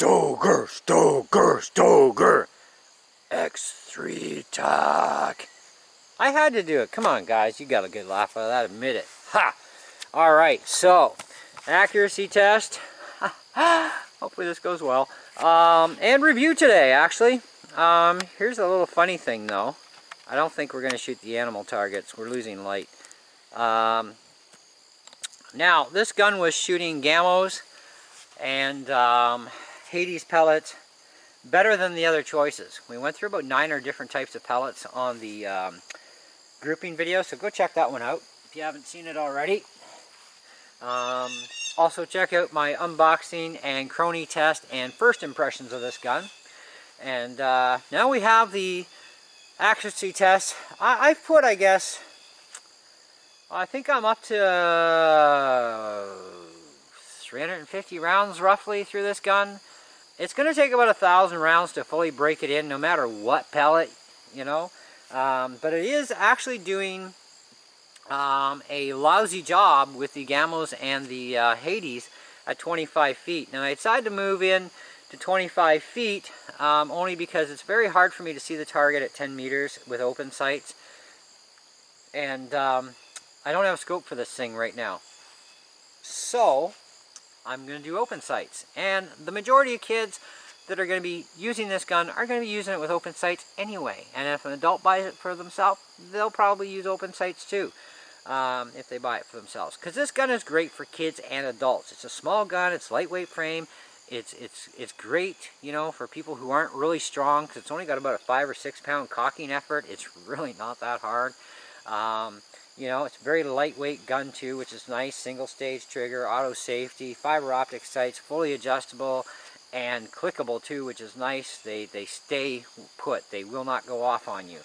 Stoeger. X3 Tack. I had to do it. Come on, guys. You got a good laugh out of that. Admit it. Ha! Alright, so, accuracy test. Hopefully this goes well. And review today, actually. Here's a little funny thing, though. I don't think we're going to shoot the animal targets. We're losing light. Now, this gun was shooting gamos and Hades pellets better than the other choices. We went through about 9 different types of pellets on the grouping video, so go check that one out if you haven't seen it already. Also check out my unboxing and crony test and first impressions of this gun. And now we have the accuracy test. I've put, I guess, I think I'm up to 350 rounds roughly through this gun. It's going to take about 1,000 rounds to fully break it in, no matter what pellet, you know. But it is actually doing a lousy job with the gamos and the Hades at 25 feet. Now I decided to move in to 25 feet only because it's very hard for me to see the target at 10 meters with open sights. And I don't have a scope for this thing right now. So I'm going to do open sights. And the majority of kids that are going to be using this gun are going to be using it with open sights anyway. And if an adult buys it for themselves, they'll probably use open sights too. If they buy it for themselves, because this gun is great for kids and adults. It's a small gun, it's lightweight frame, it's great, you know, for people who aren't really strong, because it's only got about a 5 or 6 pound cocking effort. It's really not that hard. You know, it's a very lightweight gun too, which is nice. Single stage trigger, auto safety, fiber optic sights, fully adjustable and clickable too, which is nice. They stay put, they will not go off on you.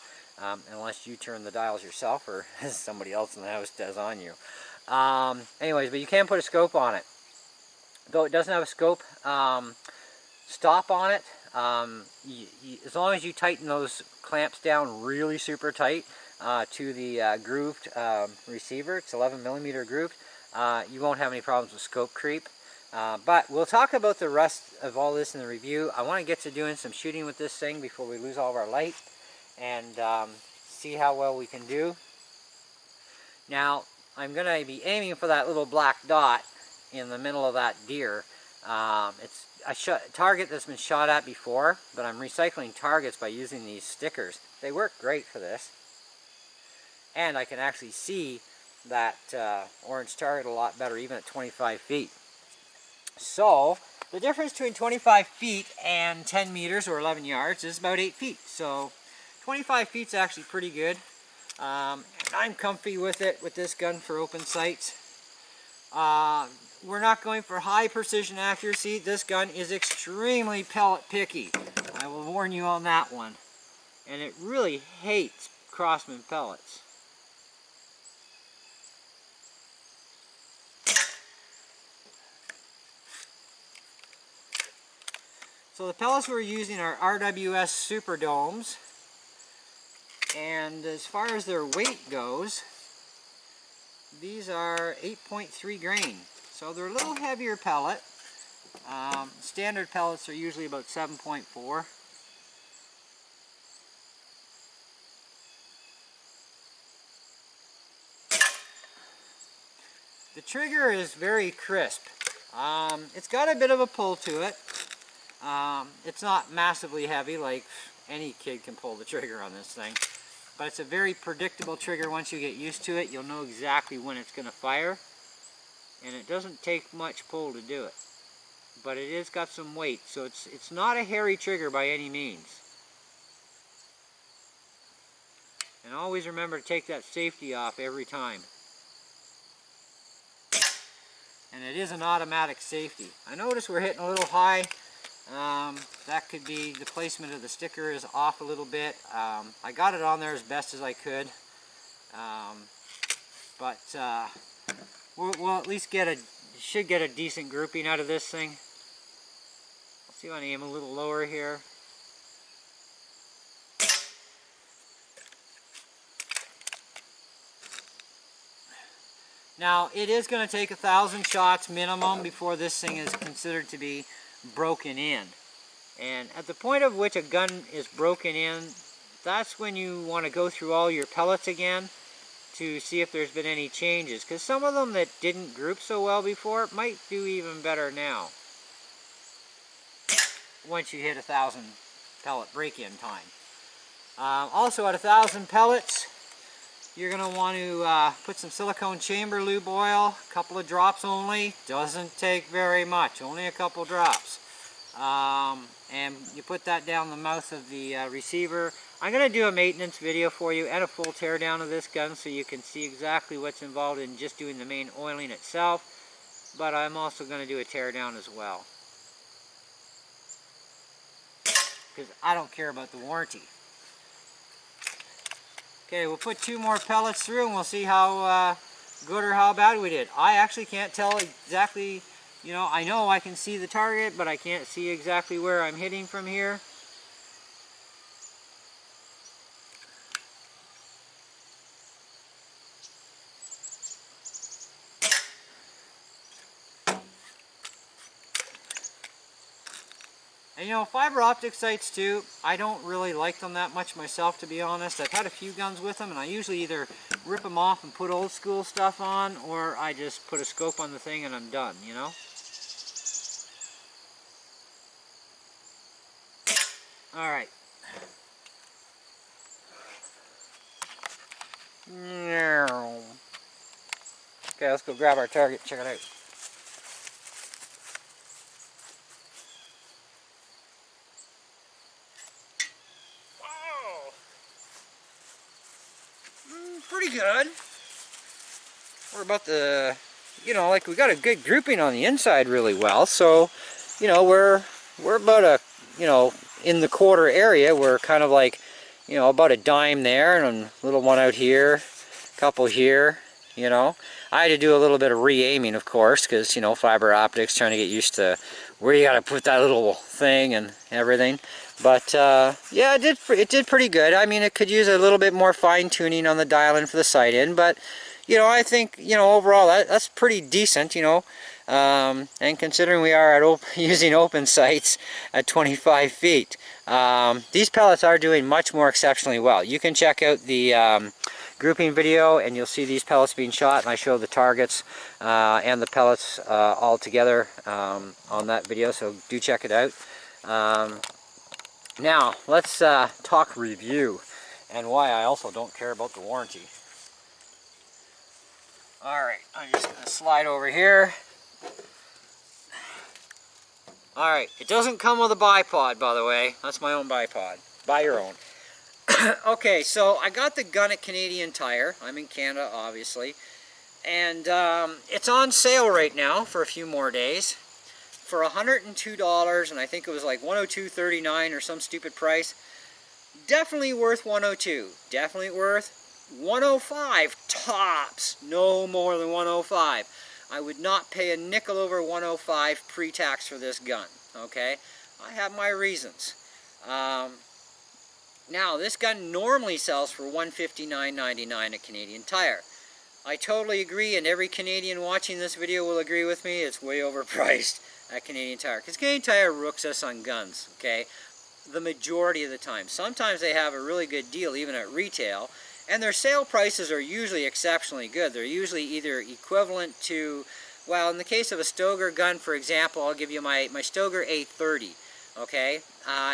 Unless you turn the dials yourself or somebody else in the house does on you. Anyways, but you can put a scope on it. Though it doesn't have a scope stop on it, as long as you tighten those clamps down really super tight to the grooved receiver, it's 11mm grooved, you won't have any problems with scope creep. But we'll talk about the rest of all this in the review. I want to get to doing some shooting with this thing before we lose all of our light, and see how well we can do. Now I'm going to be aiming for that little black dot in the middle of that deer. It's a target that's been shot at before, but I'm recycling targets by using these stickers. They work great for this, and I can actually see that orange target a lot better even at 25 feet. So the difference between 25 feet and 10 meters or 11 yards is about 8 feet. So 25 feet is actually pretty good. I'm comfy with it, with this gun for open sights. We're not going for high precision accuracy. This gun is extremely pellet picky. I will warn you on that one. And it really hates Crossman pellets. So the pellets we're using are RWS Super Domes. And as far as their weight goes, these are 8.3 grain. So they're a little heavier pellet. Standard pellets are usually about 7.4. The trigger is very crisp. It's got a bit of a pull to it. It's not massively heavy, like any kid can pull the trigger on this thing. But it's a very predictable trigger. Once you get used to it, you'll know exactly when it's going to fire. And it doesn't take much pull to do it. But it has got some weight, so it's not a hairy trigger by any means. And always remember to take that safety off every time. And it is an automatic safety. I notice we're hitting a little high. That could be the placement of the sticker is off a little bit. I got it on there as best as I could, but we'll at least should get a decent grouping out of this thing. Let's see if I can aim a little lower here. Now it is going to take 1,000 shots minimum before this thing is considered to be broken in. And at the point of which a gun is broken in, that's when you want to go through all your pellets again to see if there's been any changes, because some of them that didn't group so well before might do even better now once you hit 1,000 pellet break-in time. Also at 1,000 pellets, you're going to want to put some silicone chamber lube oil, a couple of drops only. Doesn't take very much, only a couple drops. And you put that down the mouth of the receiver. I'm going to do a maintenance video for you and a full teardown of this gun so you can see exactly what's involved in just doing the main oiling itself. But I'm also going to do a teardown as well, because I don't care about the warranty. Okay, we'll put 2 more pellets through and we'll see how good or how bad we did. I actually can't tell exactly, you know I can see the target, but I can't see exactly where I'm hitting from here. And you know, fiber optic sights too, I don't really like them that much myself, to be honest. I've had a few guns with them and I usually either rip them off and put old school stuff on, or I just put a scope on the thing and I'm done, you know? Alright. Okay, let's go grab our target, check it out. Pretty good. We're about the, you know, like we got a good grouping on the inside really well, so, you know, we're about a, you know, in the quarter area, we're kind of like, you know, about a dime there, and a little one out here, a couple here, you know. I had to do a little bit of re-aiming, of course, because, you know, fiber optics, trying to get used to where you got to put that little thing and everything. But yeah, it did pretty good. I mean, it could use a little bit more fine-tuning on the dial-in for the sight-in, but, you know, I think, you know, overall that's pretty decent, you know. And considering we are at using open sights at 25 feet, these pellets are doing much more exceptionally well. You can check out the grouping video and you'll see these pellets being shot, and I show the targets and the pellets all together on that video, so do check it out. Now let's talk review and why I also don't care about the warranty. Alright, I'm just going to slide over here. Alright, it doesn't come with a bipod, by the way. That's my own bipod. Buy your own. Okay, so I got the gun at Canadian Tire. I'm in Canada, obviously. And it's on sale right now for a few more days. For $102, and I think it was like $102.39 or some stupid price. Definitely worth $102. Definitely worth $105 tops. No more than $105. I would not pay a nickel over $105 pre-tax for this gun. Okay, I have my reasons. Now, this gun normally sells for $159.99 at Canadian Tire. I totally agree, and every Canadian watching this video will agree with me, it's way overpriced at Canadian Tire. Because Canadian Tire rooks us on guns, okay? The majority of the time. Sometimes they have a really good deal, even at retail, and their sale prices are usually exceptionally good. They're usually either equivalent to, well, in the case of a Stoeger gun, for example, I'll give you my Stoeger A30. Okay,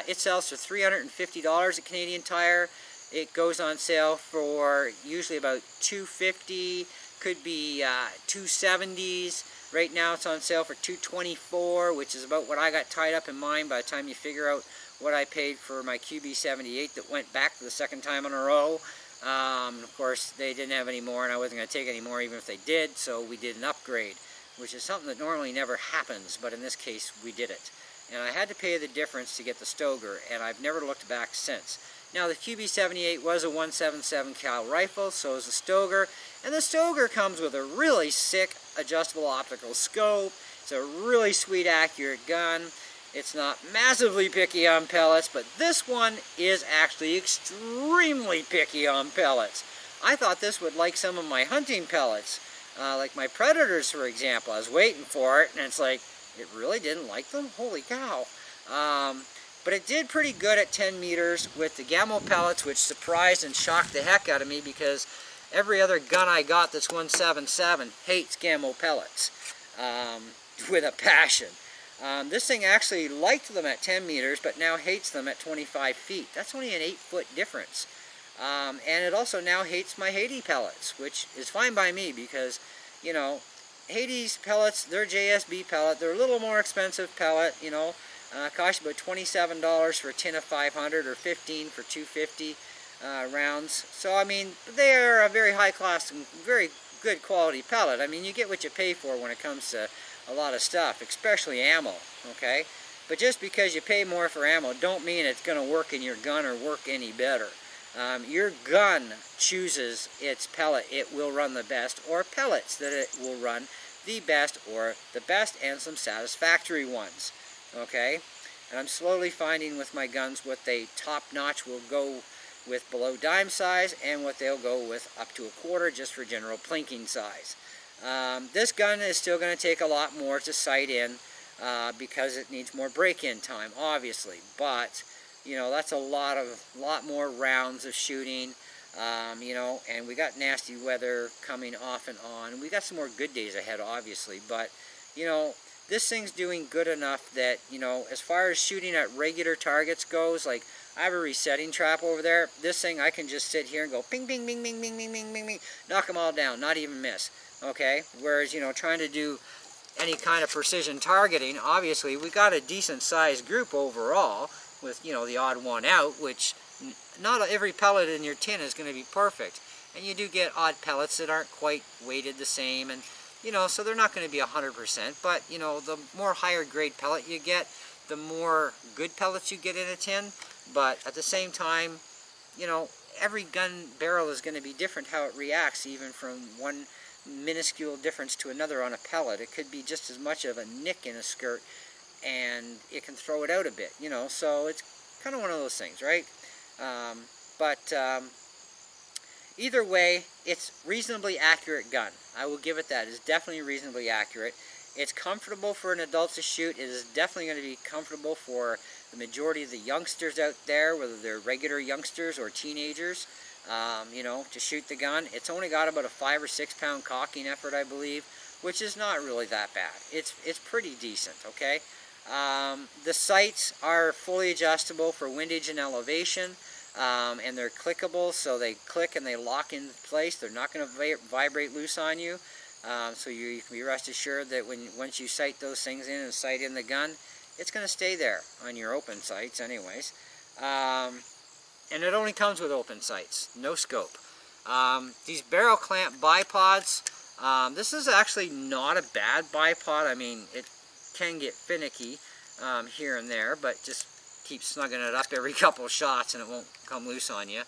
it sells for $350 at Canadian Tire. It goes on sale for usually about $250, could be $270s. Right now it's on sale for $224, which is about what I got tied up in mine by the time you figure out what I paid for my QB78 that went back for the second time in a row. Of course, they didn't have any more, and I wasn't going to take any more even if they did, so we did an upgrade, which is something that normally never happens, but in this case we did it. And I had to pay the difference to get the Stoeger, and I've never looked back since. Now, the QB78 was a .177 cal rifle, so is the Stoeger, and the Stoeger comes with a really sick adjustable optical scope. It's a really sweet, accurate gun. It's not massively picky on pellets, but this one is actually extremely picky on pellets. I thought this would like some of my hunting pellets, like my Predators, for example. I was waiting for it, and it's like, it really didn't like them. Holy cow. But it did pretty good at 10 meters with the Gammo pellets, which surprised and shocked the heck out of me because every other gun I got that's 177 hates Gammo pellets with a passion. This thing actually liked them at 10 meters, but now hates them at 25 feet. That's only an 8-foot difference. And it also now hates my Haiti pellets, which is fine by me because, you know, Haiti's pellets, they're JSB pellet. They're a little more expensive pellet, you know. Cost about $27 for a tin of 500 or $15 for 250 rounds. So, I mean, they are a very high class and very good quality pellet. I mean, you get what you pay for when it comes to a lot of stuff, especially ammo, okay? But just because you pay more for ammo don't mean it's going to work in your gun or work any better. Your gun chooses its pellet it will run the best, or pellets that it will run the best, or the best and some satisfactory ones. Okay, and I'm slowly finding with my guns what they top notch will go with below dime size and what they'll go with up to a quarter just for general plinking size. This gun is still going to take a lot more to sight in because it needs more break-in time, obviously, but you know, that's a lot more rounds of shooting, you know, and we got nasty weather coming off and on. We got some more good days ahead, obviously, but you know, this thing's doing good enough that, you know, as far as shooting at regular targets goes, like I have a resetting trap over there. This thing I can just sit here and go ping, ping, ping, ping, ping, ping, ping, ping, ping, knock them all down, not even miss. Okay, whereas, you know, trying to do any kind of precision targeting, obviously we got a decent sized group overall with, you know, the odd one out, which not every pellet in your tin is going to be perfect, and you do get odd pellets that aren't quite weighted the same, and you know, so they're not going to be 100%, but, you know, the more higher grade pellet you get, the more good pellets you get in a tin. But at the same time, you know, every gun barrel is going to be different how it reacts, even from one minuscule difference to another on a pellet. It could be just as much of a nick in a skirt, and it can throw it out a bit, you know, so it's kind of one of those things, right? Either way, it's reasonably accurate gun. I will give it that. It's definitely reasonably accurate. It's comfortable for an adult to shoot. It is definitely going to be comfortable for the majority of the youngsters out there, whether they're regular youngsters or teenagers, you know, to shoot the gun. It's only got about a 5 or 6 pound cocking effort, I believe, which is not really that bad. It's pretty decent, okay? The sights are fully adjustable for windage and elevation. And they're clickable, so they click and they lock in place. They're not going to vibrate loose on you, so you can be rest assured that once you sight those things in and sight in the gun, it's going to stay there on your open sights anyways. And it only comes with open sights, no scope. These barrel clamp bipods, this is actually not a bad bipod. I mean, it can get finicky here and there, but just keep snugging it up every couple of shots and it won't come loose on you.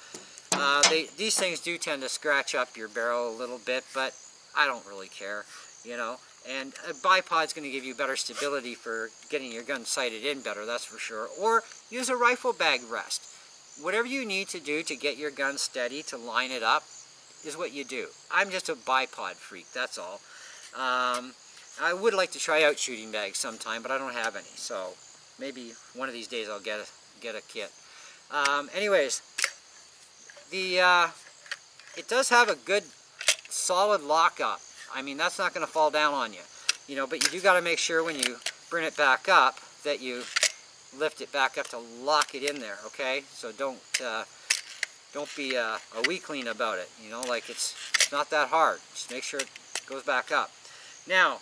These things do tend to scratch up your barrel a little bit, but I don't really care, you know. And a bipod's going to give you better stability for getting your gun sighted in better, that's for sure. Or use a rifle bag rest. Whatever you need to do to get your gun steady, to line it up, is what you do. I'm just a bipod freak, that's all. I would like to try out shooting bags sometime, but I don't have any, so maybe one of these days I'll get a kit. Anyways, it does have a good solid lockup. I mean, that's not going to fall down on you, you know. But you do got to make sure when you bring it back up that you lift it back up to lock it in there. Okay, so don't be a weakling about it. You know, like it's not that hard. Just make sure it goes back up. Now,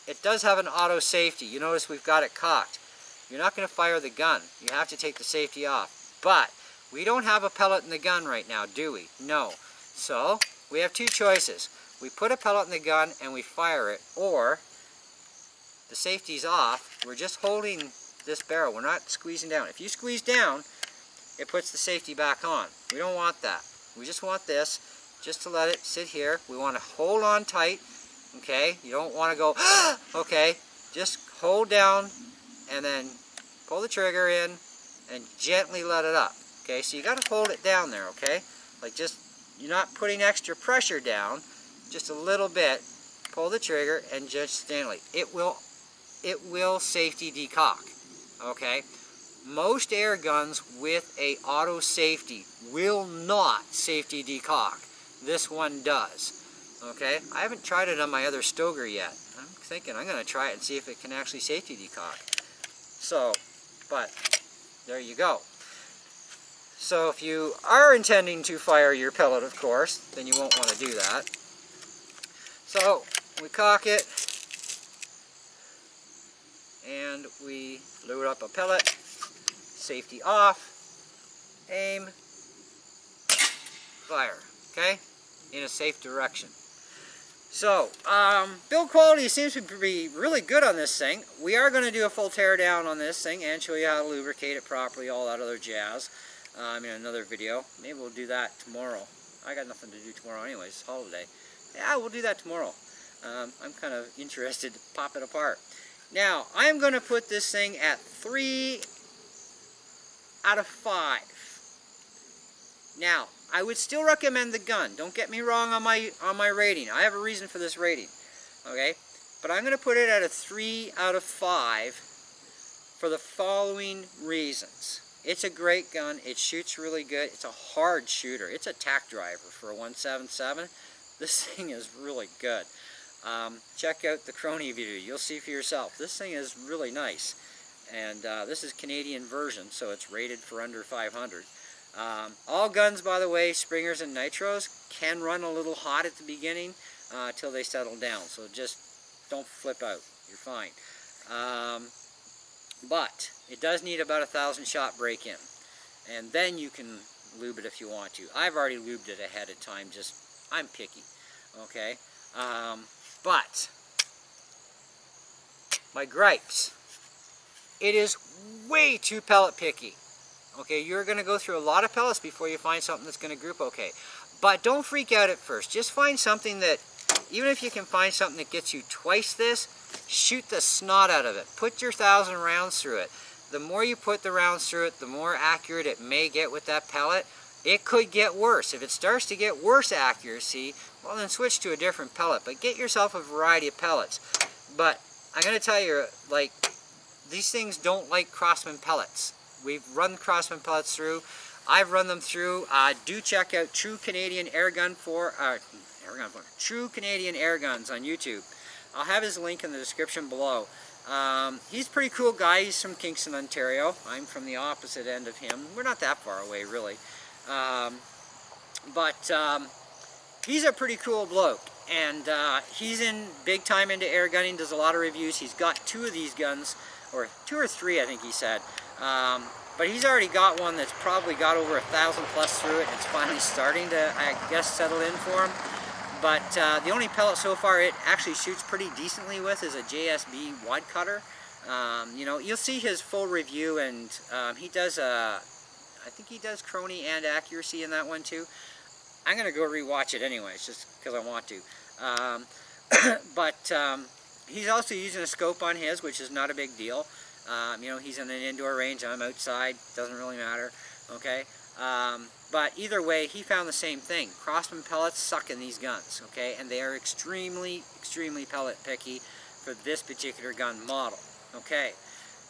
it does have an auto safety. You notice we've got it cocked. You're not going to fire the gun. You have to take the safety off. But we don't have a pellet in the gun right now, do we? No. So we have two choices. We put a pellet in the gun and we fire it, or the safety's off. We're just holding this barrel. We're not squeezing down. If you squeeze down, it puts the safety back on. We don't want that. We just want this just to let it sit here. We want to hold on tight. Okay? You don't want to go, okay? Just hold down and then pull the trigger in and gently let it up. Okay? So you got to hold it down there, okay? Like just, you're not putting extra pressure down, just a little bit. Pull the trigger and just gently. It will it will safety decock, okay? Most air guns with a auto safety will not safety decock. This one does, okay? I haven't tried it on my other Stoeger yet. I'm thinking I'm going to try it and see if it can actually safety decock. So, but there you go. So if you are intending to fire your pellet, of course, then you won't want to do that. So we cock it and we load up a pellet, safety off, aim, fire, okay, in a safe direction. So, build quality seems to be really good on this thing. We are going to do a full teardown on this thing and show you how to lubricate it properly, all that other jazz, in another video. Maybe we'll do that tomorrow. I got nothing to do tomorrow anyways, it's holiday. Yeah, we'll do that tomorrow. I'm kind of interested to pop it apart. Now, I am going to put this thing at 3 out of 5. Now, I would still recommend the gun. Don't get me wrong on my rating. I have a reason for this rating, okay? But I'm going to put it at a 3 out of 5 for the following reasons. It's a great gun. It shoots really good. It's a hard shooter. It's a tack driver for a 177. This thing is really good. Check out the Crony video. You'll see for yourself. This thing is really nice. And this is Canadian version, so it's rated for under 500. All guns, by the way, Springers and Nitros, can run a little hot at the beginning till they settle down. So just don't flip out. You're fine. But it does need about 1,000 shot break-in. And then you can lube it if you want to. I've already lubed it ahead of time. Just, I'm picky. Okay? But my gripes. It is way too pellet picky. Okay, you're going to go through a lot of pellets before you find something that's going to group okay. But don't freak out at first. Just find something that, even if you can find something that gets you twice this, shoot the snot out of it. Put your 1,000 rounds through it. The more you put the rounds through it, the more accurate it may get with that pellet. It could get worse. If it starts to get worse accuracy, well then switch to a different pellet. But get yourself a variety of pellets. But I'm going to tell you, like, these things don't like Crossman pellets. We've run Crossman pellets through. I've run them through. Do check out True Canadian Airgun True Canadian Airguns on YouTube. I'll have his link in the description below. He's a pretty cool guy. He's from Kingston, Ontario. I'm from the opposite end of him. We're not that far away, really. He's a pretty cool bloke. And he's in big time into air gunning, does a lot of reviews. He's got 2 of these guns, or 2 or 3 I think he said. But he's already got one that's probably got over 1,000 plus through it. It's finally starting to, I guess, settle in for him. But the only pellet so far it actually shoots pretty decently with is a JSB wad cutter. You know, you'll see his full review, and he does, I think he does Crony and accuracy in that one too. I'm going to go rewatch it anyways, just because I want to. He's also using a scope on his, which is not a big deal. You know, he's in an indoor range, I'm outside, doesn't really matter, okay? But either way, he found the same thing. Crossman pellets suck in these guns, okay? And they are extremely, extremely pellet picky for this particular gun model, okay?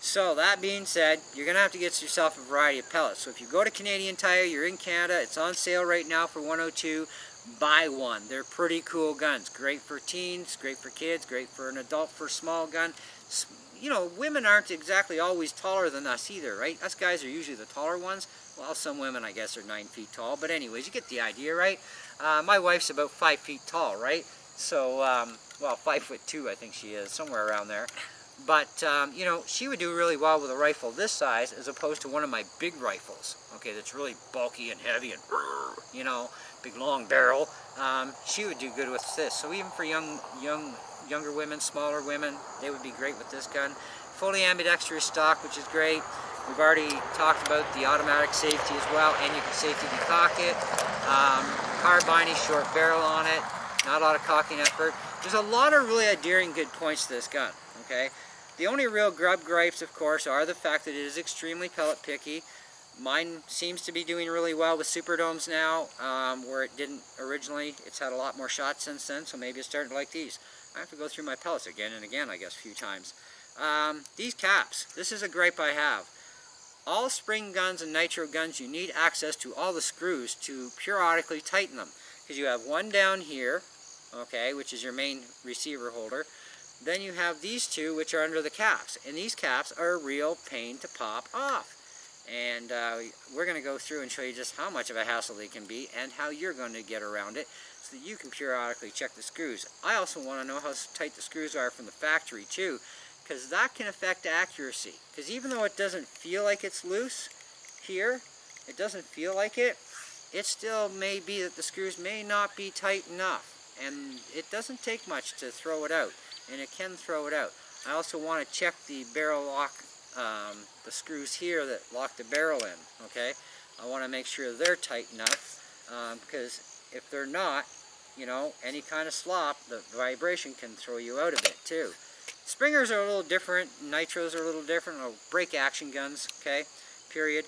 So that being said, you're going to have to get yourself a variety of pellets. So if you go to Canadian Tire, you're in Canada, it's on sale right now for $102. Buy one. They're pretty cool guns. Great for teens, great for kids, great for an adult for a small gun. You know, women aren't exactly always taller than us either, right? Us guys are usually the taller ones. Well, some women, I guess, are 9 feet tall. But anyways, you get the idea, right? My wife's about 5 feet tall, right? So, well, 5'2", I think she is, somewhere around there. But, you know, she would do really well with a rifle this size as opposed to one of my big rifles, okay, that's really bulky and heavy and, you know, big long barrel. She would do good with this. So even for younger women, smaller women, they would be great with this gun. Fully ambidextrous stock, which is great. We've already talked about the automatic safety as well, and you can safety decock it. Carbine, short barrel on it, not a lot of cocking effort. There's a lot of really endearing good points to this gun, okay? The only real gripes, of course, are the fact that it is extremely pellet picky. Mine seems to be doing really well with Superdomes now, where it didn't originally. It's had a lot more shots since then, so maybe it's starting to like these. I have to go through my pellets again and again, I guess, a few times. These caps, this is a gripe I have. All spring guns and nitro guns, you need access to all the screws to periodically tighten them. Because you have one down here, okay, which is your main receiver holder. Then you have these two, which are under the caps. And these caps are a real pain to pop off. And we're going to go through and show you just how much of a hassle they can be and how you're going to get around it so that you can periodically check the screws. I also want to know how tight the screws are from the factory too, because that can affect accuracy. Because even though it doesn't feel like it's loose here, it doesn't feel like it still may be that the screws may not be tight enough. And it doesn't take much to throw it out, and it can throw it out. I also want to check the barrel lock, the screws here that lock the barrel in, okay? I want to make sure they're tight enough, because if they're not, you know, any kind of slop, the vibration can throw you out a bit too. Springers are a little different, nitros are a little different, brake action guns, okay, period,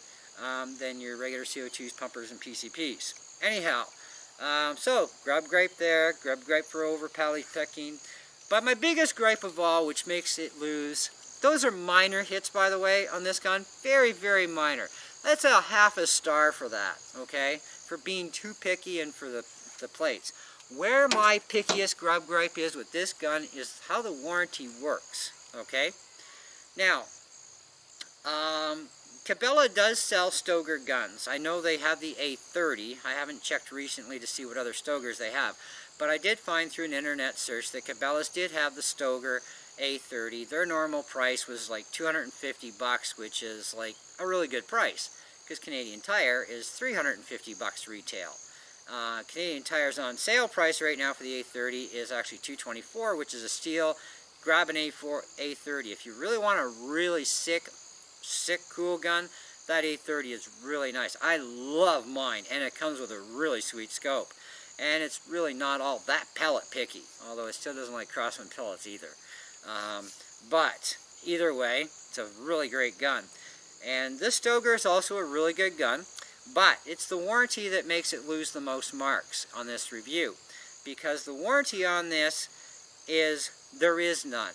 than your regular CO2s, pumpers, and PCPs. Anyhow, so grub gripe there, grub gripe for over pally pecking. But my biggest gripe of all, which makes it lose, those are minor hits, by the way, on this gun. Very, very minor. That's a half a star for that, okay? For being too picky and for the plates. Where my pickiest grub gripe is with this gun is how the warranty works, okay? Now, Cabela does sell Stoeger guns. I know they have the A30. I haven't checked recently to see what other Stoegers they have. But I did find through an internet search that Cabela's did have the Stoeger A30. Their normal price was like $250, which is like a really good price, because Canadian Tire is $350 retail. Canadian Tire's on sale price right now for the A30 is actually $224, which is a steal. Grab an A30. If you really want a really sick, cool gun, that A30 is really nice. I love mine, and it comes with a really sweet scope. And it's really not all that pellet picky, although it still doesn't like Crosswind pellets either. But either way, it's a really great gun. And this Stoeger is also a really good gun, but it's the warranty that makes it lose the most marks on this review. Because the warranty on this is, there is none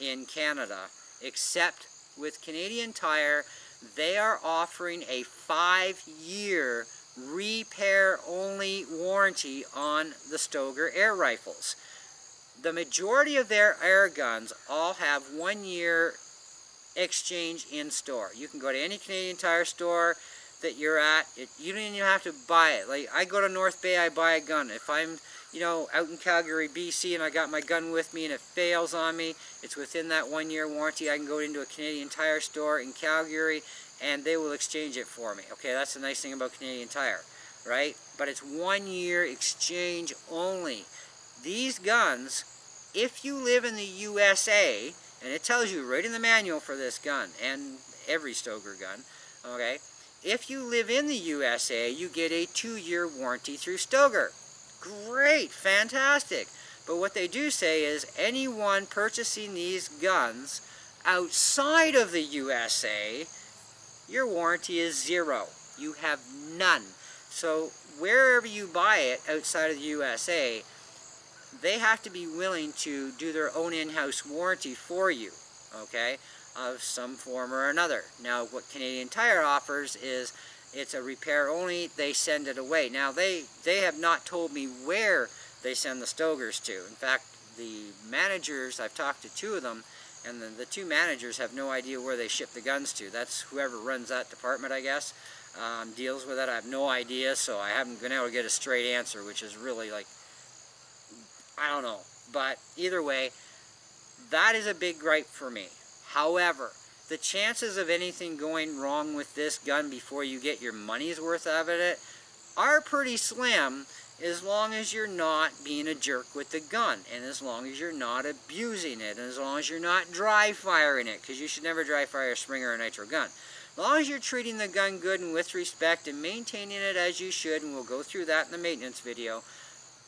in Canada, except with Canadian Tire. They are offering a 5-year repair-only warranty on the Stoeger air rifles. The majority of their air guns all have 1-year exchange in store. You can go to any Canadian Tire store that you're at. You don't even have to buy it. Like, I go to North Bay, I buy a gun. If I'm, you know, out in Calgary, BC, and I got my gun with me and it fails on me, it's within that 1-year warranty. I can go into a Canadian Tire store in Calgary and they will exchange it for me. Okay, that's the nice thing about Canadian Tire, right? But it's 1-year exchange only. These guns, if you live in the USA, and it tells you right in the manual for this gun, and every Stoeger gun, okay, if you live in the USA, you get a 2-year warranty through Stoeger. Great, fantastic. But what they do say is anyone purchasing these guns outside of the USA, your warranty is 0. You have none. So wherever you buy it outside of the USA, they have to be willing to do their own in-house warranty for you, okay, of some form or another. Now, what Canadian Tire offers is it's a repair only. They send it away. Now, they have not told me where they send the Stoegers to. In fact, the managers, I've talked to 2 of them, and the 2 managers have no idea where they ship the guns to. That's whoever runs that department, I guess, deals with it. I have no idea, so I haven't been able to get a straight answer, which is really like, I don't know. But either way, that is a big gripe for me. However, the chances of anything going wrong with this gun before you get your money's worth out of it are pretty slim, as long as you're not being a jerk with the gun, and as long as you're not abusing it, and as long as you're not dry firing it, because you should never dry fire a Springer or a nitro gun. As long as you're treating the gun good and with respect and maintaining it as you should, and we'll go through that in the maintenance video,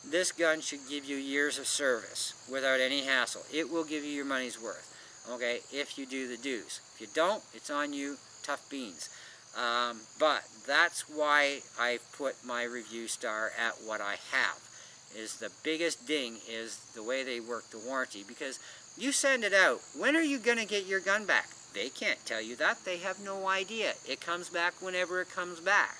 this gun should give you years of service without any hassle. It will give you your money's worth, okay, if you do the dues. If you don't, it's on you, tough beans. But that's why I put my review star at what I have. Is the biggest ding is the way they work the warranty, because You send it out. When are you going to get your gun back? They can't tell you that. They have no idea. It comes back whenever it comes back.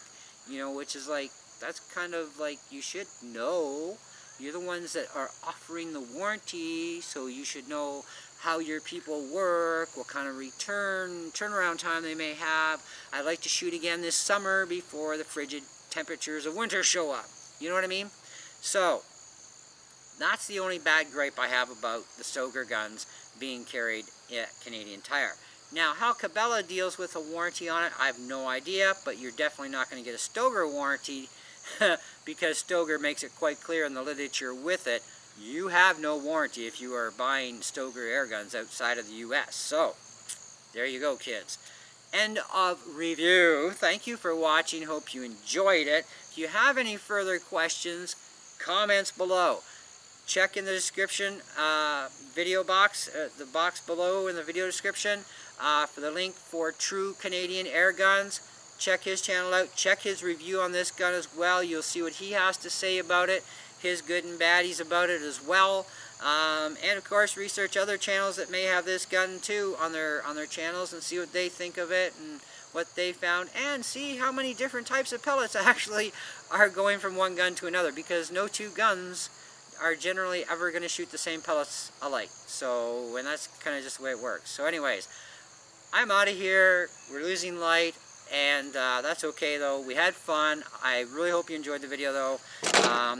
You know, which is like, that's kind of like, you should know. You're the ones that are offering the warranty, so you should know how your people work, what kind of turnaround time they may have. I'd like to shoot again this summer before the frigid temperatures of winter show up. You know what I mean? So, that's the only bad gripe I have about the Stoeger guns being carried at Canadian Tire. Now, how Cabela deals with a warranty on it, I have no idea, but you're definitely not going to get a Stoeger warranty because Stoeger makes it quite clear in the literature with it, you have no warranty if you are buying Stoeger air guns outside of the US. So, there you go, kids. End of review. Thank you for watching. Hope you enjoyed it. If you have any further questions, comments below. Check in the description video box, the box below in the video description for the link for True Canadian Airungs. Check his channel out. Check his review on this gun as well. You'll see what he has to say about it, his good and baddies about it as well. And of course, research other channels that may have this gun too on their channels and see what they think of it and what they found, and see how many different types of pellets actually are going from one gun to another, because no two guns are generally ever going to shoot the same pellets alike. So, and that's kind of just the way it works. So anyways, I'm out of here. We're losing light, and that's okay though. We had fun. I really hope you enjoyed the video though.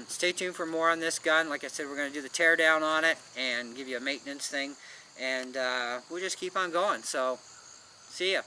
Stay tuned for more on this gun. Like I said, we're going to do the tear down on it and give you a maintenance thing, and we'll just keep on going. So, see ya.